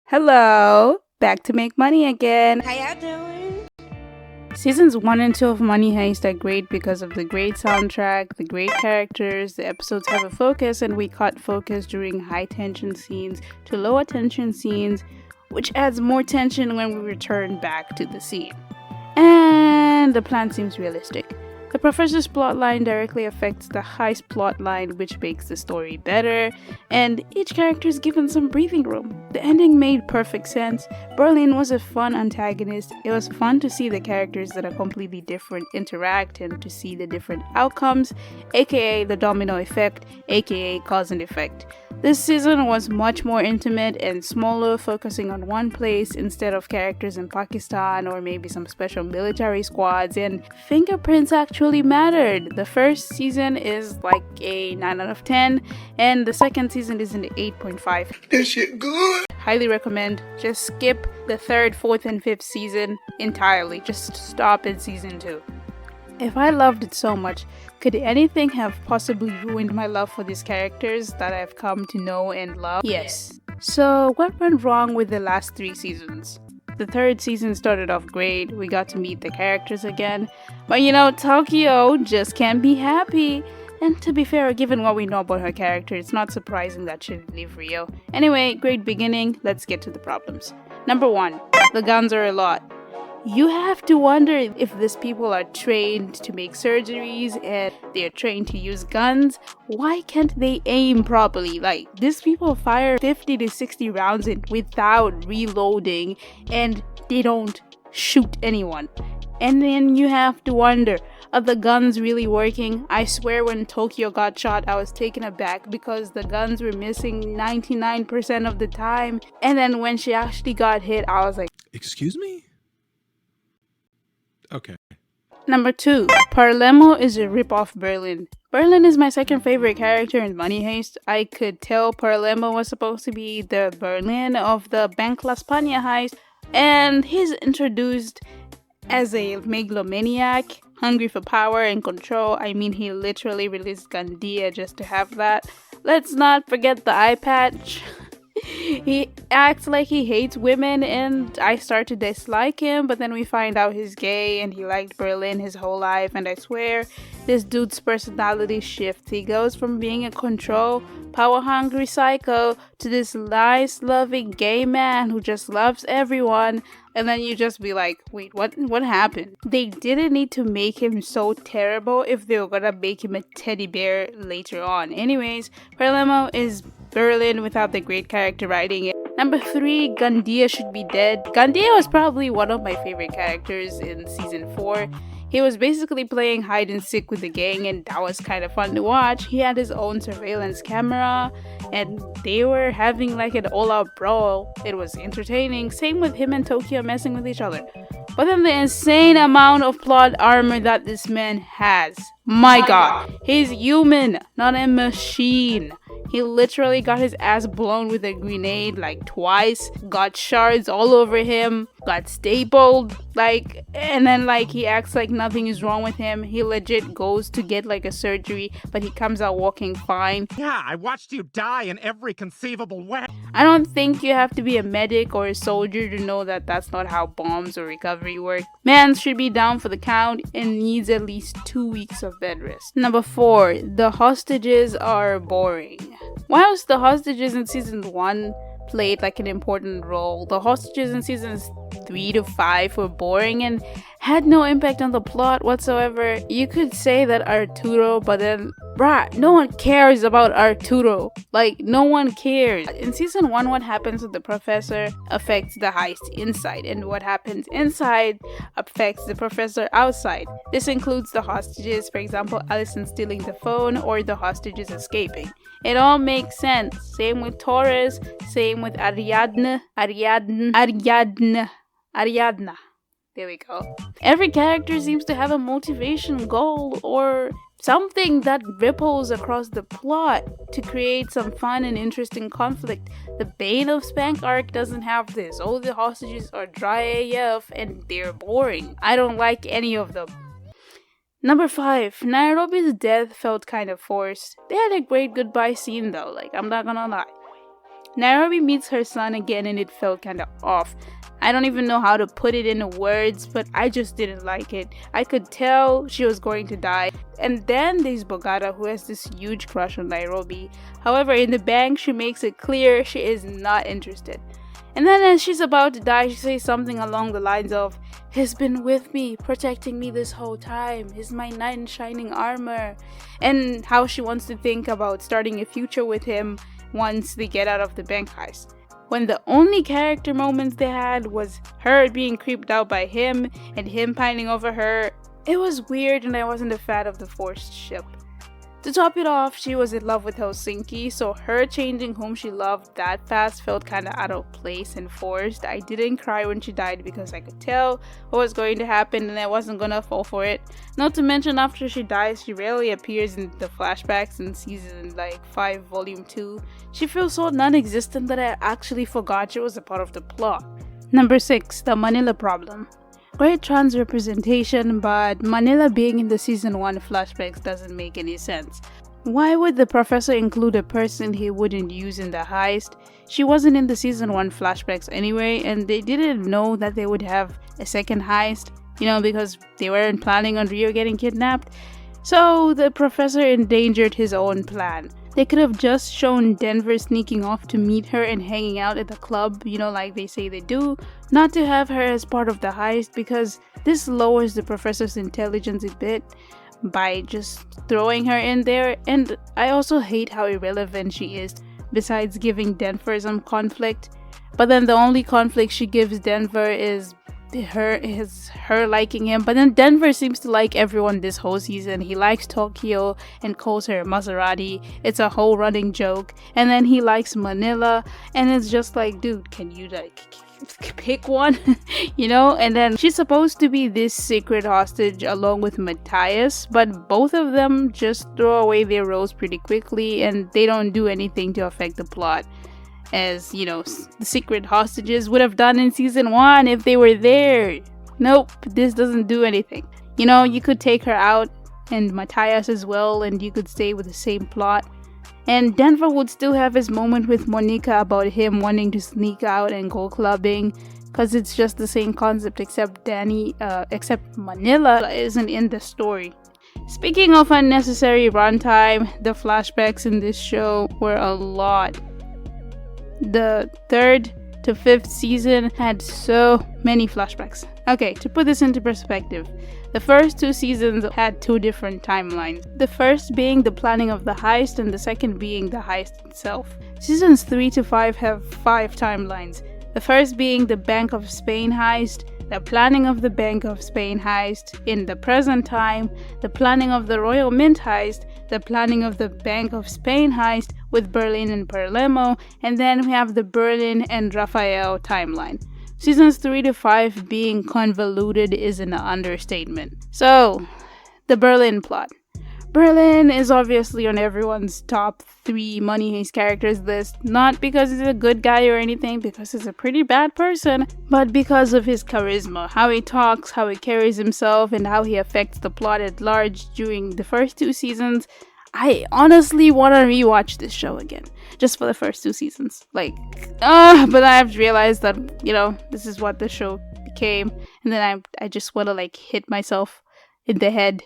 Hello, back to make money again. How y'all doing? Seasons 1 and 2 of Money Heist are great because of the great soundtrack, the great characters, the episodes have a focus, and we cut focus during high tension scenes to low tension scenes, which adds more tension when we return back to the scene. And the plan seems realistic. The professor's plotline directly affects the heist plotline, which makes the story better, and each character is given some breathing room. The ending made perfect sense. Berlin was a fun antagonist. It was fun to see the characters that are completely different interact and to see the different outcomes, aka the domino effect, aka cause and effect. This season was much more intimate and smaller, focusing on one place instead of characters in Pakistan or maybe some special military squads, and fingerprints actually mattered. The first season is like a 9 out of 10, and the second season is an 8.5. This shit good. Highly recommend. Just skip the third, fourth, and fifth season entirely. Just stop in season 2. If I loved it so much, could anything have possibly ruined my love for these characters that I've come to know and love? Yes. So, what went wrong with the last 3 seasons? The third season started off great, we got to meet the characters again, but Tokyo just can't be happy. And to be fair, given what we know about her character, it's not surprising that she didn't leave Rio. Anyway, great beginning, let's get to the problems. Number 1, the guns are a lot. You have to wonder if these people are trained to make surgeries and they're trained to use guns. Why can't they aim properly? Like, these people fire 50 to 60 rounds in without reloading and they don't shoot anyone. And then you have to wonder, are the guns really working? I swear when Tokyo got shot, I was taken aback because the guns were missing 99% of the time. And then when she actually got hit, I was like, Excuse me? Okay. Number 2, Palermo is a rip-off Berlin. Berlin is my second favorite character in Money Heist. I could tell Palermo was supposed to be the Berlin of the Bank La Spagna heist, and he's introduced as a megalomaniac, hungry for power and control. I mean, he literally released Gandia just to have that. Let's not forget the eye patch. He acts like he hates women and I start to dislike him, but then we find out he's gay and he liked Berlin his whole life, and I swear this dude's personality shifts. He goes from being a control, power-hungry psycho to this nice, loving gay man who just loves everyone, and then you just be like, wait, what happened? They didn't need to make him so terrible if they were gonna make him a teddy bear later on. Anyways, Palermo is Berlin without the great character writing it. Number 3, Gandia should be dead. Gandia was probably one of my favorite characters in season 4. He was basically playing hide and seek with the gang, and that was kind of fun to watch. He had his own surveillance camera and they were having like an all-out brawl. It was entertaining. Same with him and Tokyo messing with each other. But then the insane amount of plot armor that this man has. My god, he's human, not a machine. He literally got his ass blown with a grenade like twice, got shards all over him, got stapled, and then he acts like nothing is wrong with him. He legit goes to get like a surgery, but he comes out walking fine. Yeah, I watched you die in every conceivable way. I don't think you have to be a medic or a soldier to know that that's not how bombs or recovery work. Man should be down for the count and needs at least 2 weeks of bed rest. Number 4, the hostages are boring. Whilst the hostages in season 1 played like an important role, the hostages in seasons 3 to 5 were boring and had no impact on the plot whatsoever. You could say that Arturo, but then no one cares about Arturo. No one cares. In season 1, what happens with the professor affects the heist inside, and what happens inside affects the professor outside. This includes the hostages, for example, Allison stealing the phone or the hostages escaping. It all makes sense. Same with Torres, same with Ariadna. There we go. Every character seems to have a motivation, goal, or something that ripples across the plot to create some fun and interesting conflict. The Bane of Spank arc doesn't have this. All the hostages are dry AF and they're boring. I don't like any of them. Number 5, Nairobi's death felt kind of forced. They had a great goodbye scene though, I'm not gonna lie. Nairobi meets her son again and it felt kinda off. I don't even know how to put it into words, but I just didn't like it. I could tell she was going to die. And then there's Bogata, who has this huge crush on Nairobi. However, in the bank, she makes it clear she is not interested. And then as she's about to die, she says something along the lines of, "He's been with me, protecting me this whole time. He's my knight in shining armor." And how she wants to think about starting a future with him once they get out of the bank heist. When the only character moments they had was her being creeped out by him and him pining over her, it was weird and I wasn't a fan of the forced ship. To top it off, she was in love with Helsinki, so her changing whom she loved that fast felt kinda out of place and forced. I didn't cry when she died because I could tell what was going to happen and I wasn't gonna fall for it. Not to mention, after she dies, she rarely appears in the flashbacks in season 5 volume 2. She feels so non-existent that I actually forgot she was a part of the plot. Number 6, the Manila problem. Great trans representation, but Manila being in the season 1 flashbacks doesn't make any sense. Why would the professor include a person he wouldn't use in the heist? She wasn't in the season 1 flashbacks anyway, and they didn't know that they would have a second heist, because they weren't planning on Rio getting kidnapped. So the professor endangered his own plan. They could have just shown Denver sneaking off to meet her and hanging out at the club, like they say they do, not to have her as part of the heist, because this lowers the professor's intelligence a bit by just throwing her in there. And I also hate how irrelevant she is, besides giving Denver some conflict. But then the only conflict she gives Denver is her liking him. But then Denver seems to like everyone this whole season. He likes Tokyo and calls her Maserati. It's a whole running joke. And then he likes Manila, and it's just like, dude, can you pick one? And then she's supposed to be this secret hostage along with Matthias, but both of them just throw away their roles pretty quickly and they don't do anything to affect the plot, as the secret hostages would have done in season 1 if they were there. Nope, this doesn't do anything. You could take her out and Matthias as well, and you could stay with the same plot. And Denver would still have his moment with Monica about him wanting to sneak out and go clubbing, because it's just the same concept, except Manila isn't in the story. Speaking of unnecessary runtime, the flashbacks in this show were a lot. The 3rd to 5th season had so many flashbacks. Okay, to put this into perspective, the first 2 seasons had 2 different timelines. The first being the planning of the heist and the second being the heist itself. Seasons 3 to 5 have 5 timelines. The first being the Bank of Spain heist, the planning of the Bank of Spain heist in the present time, the planning of the Royal Mint heist, the planning of the Bank of Spain heist with Berlin and Palermo, and then we have the Berlin and Rafael timeline. Seasons 3 to 5 being convoluted is an understatement. So, the Berlin plot. Berlin is obviously on everyone's top 3 Money Heist characters list, not because he's a good guy or anything, because he's a pretty bad person, but because of his charisma, how he talks, how he carries himself, and how he affects the plot at large during the first 2 seasons. I honestly want to rewatch this show again, just for the first 2 seasons. But I've realized that, this is what the show became, and then I just want to hit myself in the head.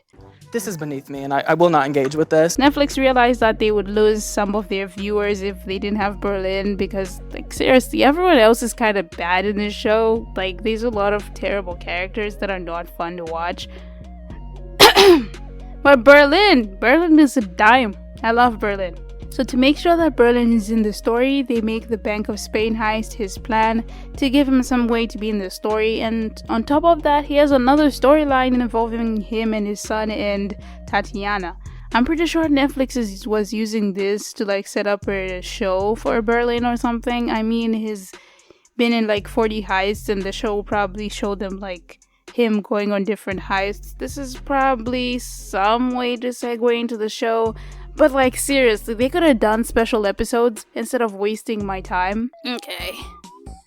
This is beneath me, and I will not engage with this. Netflix realized that they would lose some of their viewers if they didn't have Berlin, because, seriously, everyone else is kind of bad in this show. There's a lot of terrible characters that are not fun to watch. But Berlin is a dime. I love Berlin. So to make sure that Berlin is in the story, they make the Bank of Spain heist his plan to give him some way to be in the story, and on top of that, he has another storyline involving him and his son and Tatiana. I'm pretty sure Netflix was using this to set up a show for Berlin or something. I mean, he's been in 40 heists, and the show probably showed them him going on different heists. This is probably some way to segue into the show, but seriously, they could have done special episodes instead of wasting my time. Okay.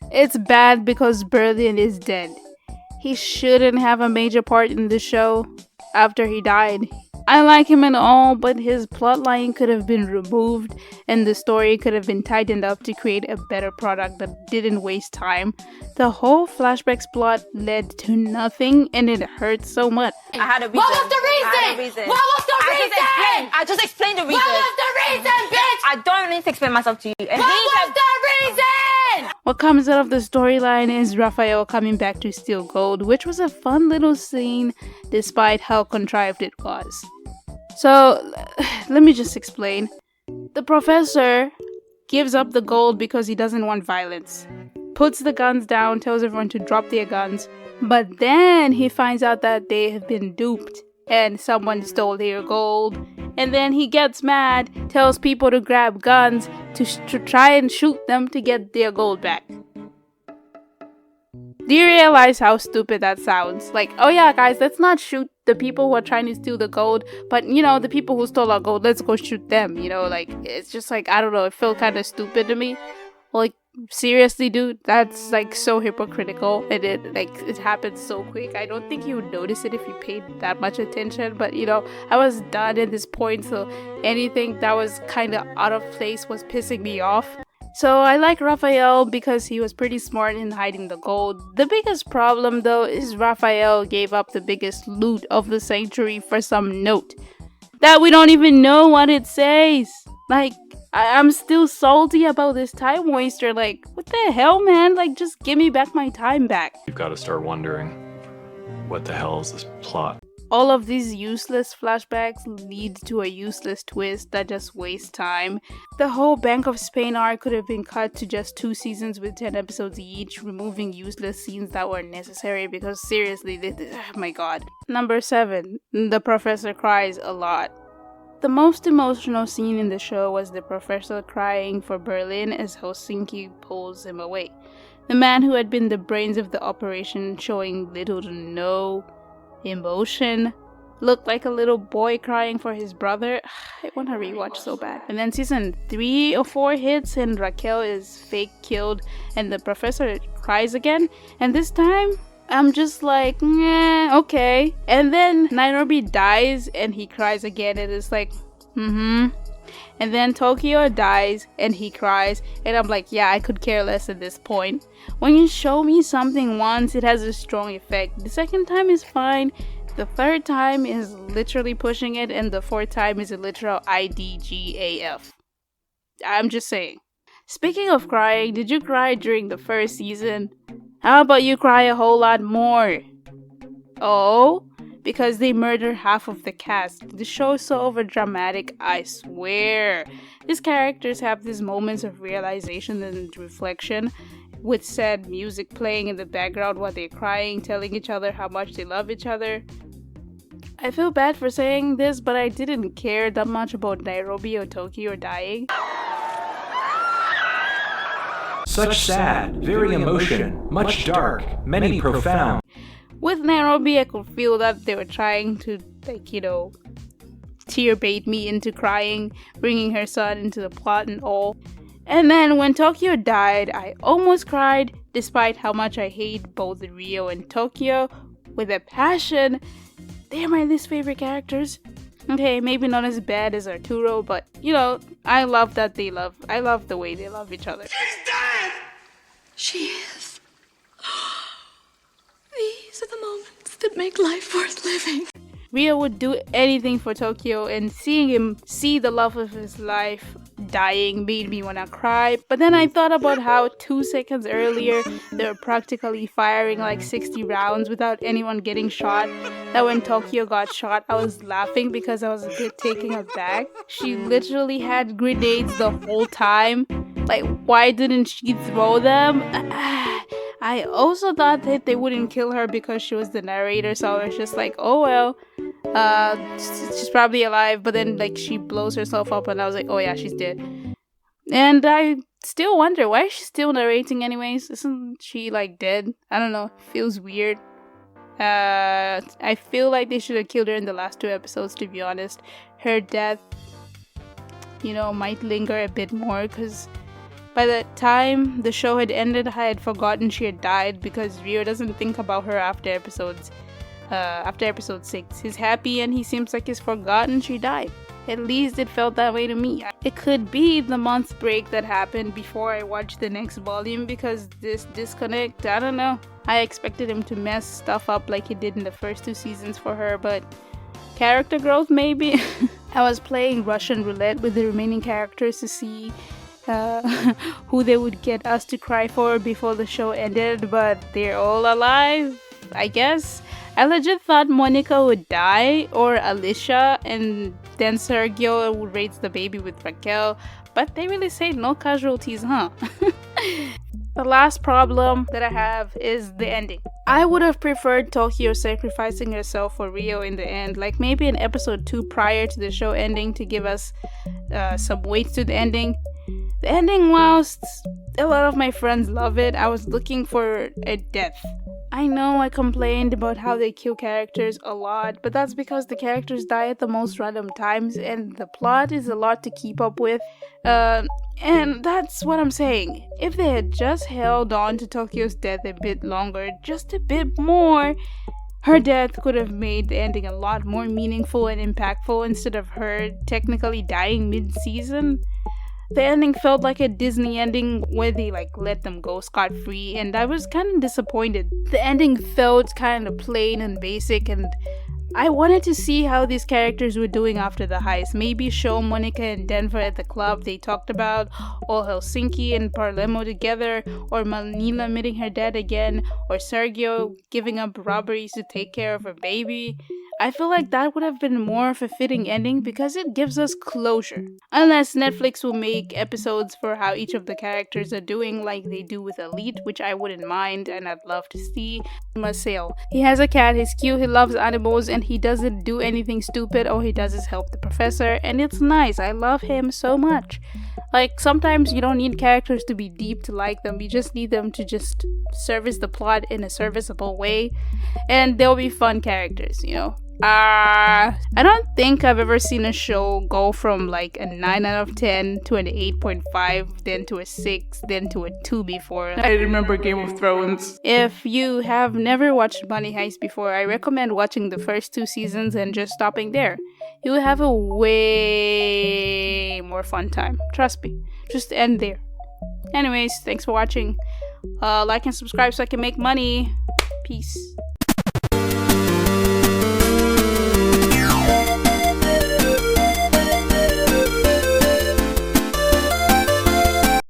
It's bad because Berlin is dead. He shouldn't have a major part in the show. After he died, I like him and all, but his plotline could have been removed and the story could have been tightened up to create a better product that didn't waste time. The whole flashbacks plot led to nothing and it hurt so much. I had a reason. What was the reason? I had a reason. What was the reason? I just explained the reason. What was the reason, bitch? I don't need to explain myself to you. And What was the reason? What comes out of the storyline is Raphael coming back to steal gold, which was a fun little scene despite how contrived it was. So, let me just explain. The professor gives up the gold because he doesn't want violence. Puts the guns down, tells everyone to drop their guns, but then he finds out that they have been duped and someone stole their gold. And then he gets mad, tells people to grab guns to try and shoot them to get their gold back. Do you realize how stupid that sounds? Like, oh yeah, guys, let's not shoot the people who are trying to steal the gold, but you know, the people who stole our gold, let's go shoot them, you know, like, it's just like, I don't know, it felt kind of stupid to me. Like, seriously, dude, that's like so hypocritical, and it happens so quick. I don't think you would notice it if you paid that much attention, but you know, I was done at this point, so anything that was kind of out of place was pissing me off. So I like Raphael because he was pretty smart in hiding the gold. The biggest problem though is Raphael gave up the biggest loot of the century for some note that we don't even know what it says. Like, I'm still salty about this time waster. Like, what the hell, man? Like, just give me back my time back. You've got to start wondering, what the hell is this plot? All of these useless flashbacks lead to a useless twist that just wastes time. The whole Bank of Spain arc could have been cut to just 2 seasons with 10 episodes each, removing useless scenes that were necessary because seriously, oh my god. Number 7. The professor cries a lot. The most emotional scene in the show was the professor crying for Berlin as Helsinki pulls him away. The man who had been the brains of the operation, showing little to no emotion, looked like a little boy crying for his brother. I want to rewatch so bad. And then season 3 or 4 hits and Raquel is fake killed and the professor cries again, and this time I'm just like, yeah, okay. And then Nairobi dies and he cries again and it's like, and then Tokyo dies and he cries and I'm like, yeah, I could care less at this point. When you show me something once, it has a strong effect. The second time is fine. The third time is literally pushing it, and the fourth time is a literal IDGAF. I'm just saying. Speaking of crying, did you cry during the first season? How about you cry a whole lot more? Oh? Because they murder half of the cast. The show is so overdramatic, I swear. These characters have these moments of realization and reflection, with sad music playing in the background while they're crying, telling each other how much they love each other. I feel bad for saying this, but I didn't care that much about Nairobi or Tokyo dying. Such sad, very emotion, much dark, many profound. With Nairobi, I could feel that they were trying to, like, you know, tear bait me into crying, bringing her son into the plot and all. And then when Tokyo died, I almost cried, despite how much I hate both Rio and Tokyo with a passion. They're my least favorite characters. Okay, maybe not as bad as Arturo, but you know, I love the way they love each other. She's dead! She is. These are the moments that make life worth living. Rio would do anything for Tokyo, and seeing him see the love of his life dying made me wanna cry. But then I thought about how 2 seconds earlier they were practically firing like 60 rounds without anyone getting shot. That when Tokyo got shot, I was laughing because I was a bit taken aback. She literally had grenades the whole time. Like, why didn't she throw them? I also thought that they wouldn't kill her because she was the narrator, so I was just like, oh well, she's probably alive. But then like she blows herself up and I was like, oh yeah, she's dead. And I still wonder, why is she still narrating anyways? Isn't she like dead? I don't know, feels weird. I feel like they should have killed her in the last 2 episodes, to be honest. Her death, you know, might linger a bit more because by the time the show had ended, I had forgotten she had died because Rio doesn't think about her after episodes. after episode 6. He's happy and he seems like he's forgotten she died. At least it felt that way to me. It could be the month break that happened before I watched the next volume because this disconnect, I don't know. I expected him to mess stuff up like he did in the first 2 seasons for her, but character growth maybe? I was playing Russian roulette with the remaining characters to see who they would get us to cry for before the show ended, but they're all alive, I guess. I legit thought Monica would die or Alicia and then Sergio would raise the baby with Raquel, but they really say no casualties, huh? The last problem that I have is the ending. I would have preferred Tokyo sacrificing herself for Rio in the end, like maybe in episode 2 prior to the show ending to give us some weight to the ending. The ending, whilst a lot of my friends love it, I was looking for a death. I know I complained about how they kill characters a lot, but that's because the characters die at the most random times and the plot is a lot to keep up with. And that's what I'm saying. If they had just held on to Tokyo's death a bit longer, just a bit more, her death could have made the ending a lot more meaningful and impactful instead of her technically dying mid-season. The ending felt like a Disney ending where they let them go scot-free, and I was kind of disappointed. The ending felt kind of plain and basic, and I wanted to see how these characters were doing after the heist. Maybe show Monica and Denver at the club they talked about, or Helsinki and Palermo together, or Manila meeting her dad again, or Sergio giving up robberies to take care of her baby. I feel like that would have been more of a fitting ending because it gives us closure. Unless Netflix will make episodes for how each of the characters are doing like they do with Elite, which I wouldn't mind and I'd love to see. Marcel. He has a cat, he's cute, he loves animals, and he doesn't do anything stupid. All he does is help the professor, and it's nice. I love him so much. Sometimes you don't need characters to be deep to like them. You just need them to just service the plot in a serviceable way. And they'll be fun characters, you know. I don't think I've ever seen a show go from a 9 out of 10 to an 8.5, then to a 6, then to a 2 before. I remember Game of Thrones. If you have never watched Money Heist before, I recommend watching the first 2 seasons and just stopping there. You will have a way more fun time. Trust me. Just end there. Anyways, thanks for watching. Like and subscribe so I can make money. Peace.